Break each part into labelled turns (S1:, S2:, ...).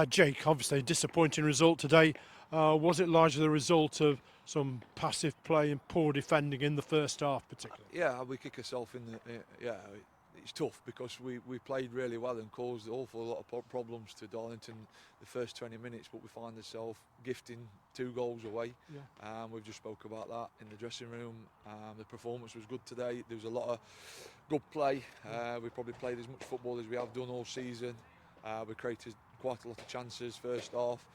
S1: Jake, obviously a disappointing result today. Was it largely the result of some passive play and poor defending in the first half particularly?
S2: Yeah, we kick ourselves in the. Yeah, it's tough because we played really well and caused an awful lot of problems to Darlington the first 20 minutes, but we find ourselves gifting 2 goals away.
S1: Yeah.
S2: We've just spoke about that in the dressing room. The performance was good today. There was a lot of good play. We probably played as much football as we have done all season. We created quite a lot of chances first half,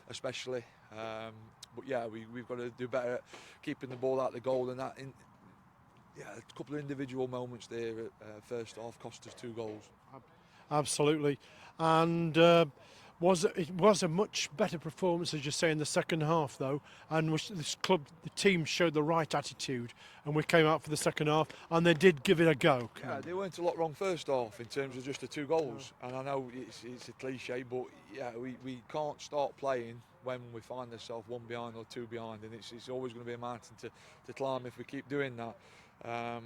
S2: especially. But yeah, we've got to do better at keeping the ball out of the goal and that. Yeah, a couple of individual moments there at first half cost us 2 goals.
S1: Absolutely. And it was a much better performance, as you say, in the second half, though. And this club, the team showed the right attitude, and we came out for the second half, and they did give it a go.
S2: Yeah, they weren't a lot wrong first half in terms of just the 2 goals. No. And I know it's a cliche, but yeah, we can't start playing when we find ourselves 1 behind or 2 behind, and it's always going to be a mountain to climb if we keep doing that. I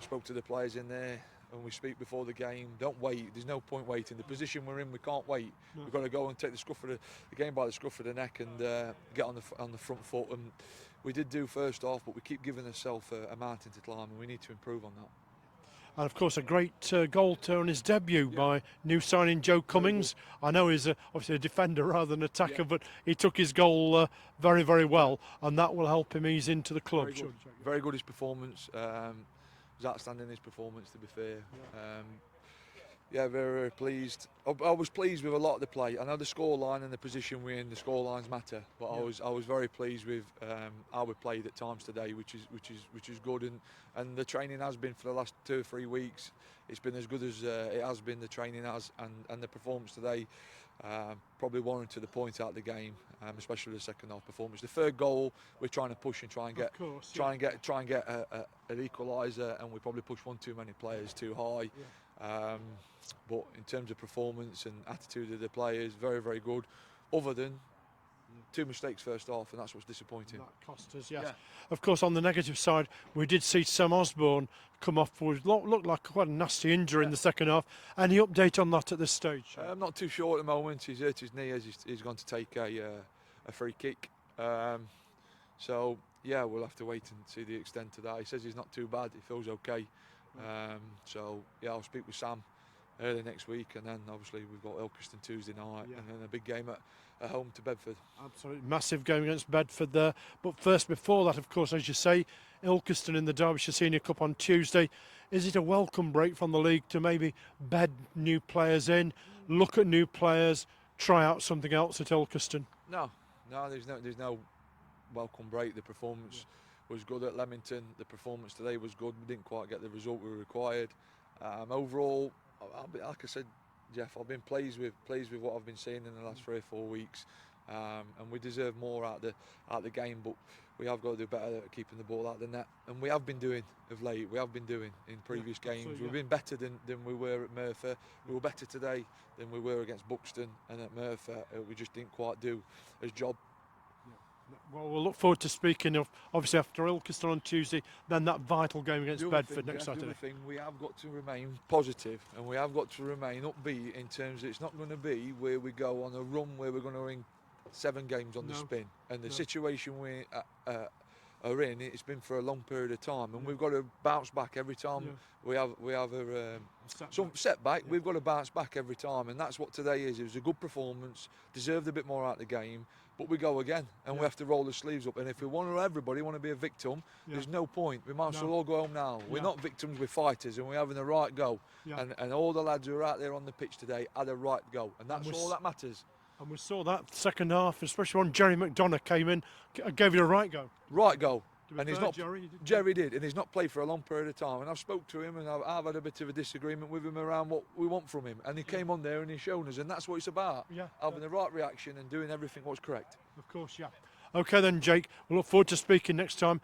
S2: spoke to the players in there, and we speak before the game. Don't wait. There's no point waiting. The position we're in, we can't wait. No. We've got to go and take the game by the scruff of the neck and get on the front foot. And we did do first half, but we keep giving ourselves a mountain to climb, and we need to improve on that.
S1: And of course, a great goal on his debut by new signing Joe Cummings. I know he's obviously a defender rather than an attacker, but he took his goal very, very well, and that will help him ease into the club.
S2: Very good his performance. It was outstanding his performance, to be fair. Yeah, very, very pleased. I was pleased with a lot of the play. I know the scoreline and the position we're in, the scorelines matter, but I was very pleased with how we played at times today, which is good. And the training has been for the last 2 or 3 weeks. It's been as good as it has been. The training has, and the performance today probably warranted the point out of the game, especially the second half performance. The third goal, we're trying to push and try and get an equaliser, and we probably pushed 1 too many players too high. Yeah. But in terms of performance and attitude of the players, very, very good. Other than 2 mistakes first half, and that's what's disappointing.
S1: That cost us, yes. Yeah. Of course, on the negative side, we did see Sam Osborne come off with looked like quite a nasty injury in the second half. Any update on that at this stage?
S2: I'm not too sure at the moment. He's hurt his knee as he's going to take a free kick. So yeah, we'll have to wait and see the extent of that. He says he's not too bad. He feels okay. So yeah, I'll speak with Sam early next week, and then obviously we've got Ilkeston Tuesday night, and then a big game at home to Bedford.
S1: Absolutely massive game against Bedford there. But first, before that, of course, as you say, Ilkeston in the Derbyshire Senior Cup on Tuesday. Is it a welcome break from the league to maybe bed new players in, look at new players, try out something else at Ilkeston?
S2: No, there's no welcome break. The performance was good at Leamington. The performance today was good. We didn't quite get the result we required. Overall, like I said, Jeff, I've been pleased with what I've been seeing in the last 3 or 4 weeks, and we deserve more out the game. But we have got to do better at keeping the ball out of the net, and we have been doing of late. We have been doing in previous games. We've been better than we were at Merthyr. We were better today than we were against Buxton, and at Merthyr we just didn't quite do as job.
S1: Well, we'll look forward to speaking of, obviously, after Ilkeston on Tuesday, then that vital game against Bedford next Saturday.
S2: We have got to remain positive, and we have got to remain upbeat in terms of it's not going to be where we go on a run where we're going to win 7 games on the spin. And the situation we are in, it's been for a long period of time, and we've got to bounce back every time we have some setback. We've got to bounce back every time, and that's what today is. It was a good performance, deserved a bit more out of the game, but we go again, and we have to roll the sleeves up. And if everybody want to be a victim, there's no point. We might as well all go home now. We're not victims, we're fighters, and we're having the right go. And all the lads who are out there on the pitch today had a right go, and that's all that matters.
S1: And we saw that second half, especially when Jerry McDonough came in, gave it a right go.
S2: Right go. And he's not. Jerry did, and he's not played for a long period of time. And I've spoke to him, and I've had a bit of a disagreement with him around what we want from him. And he came on there and he's shown us, and that's what it's about. Having the right reaction and doing everything what's correct.
S1: Of course, yeah. Okay then, Jake. We'll look forward to speaking next time.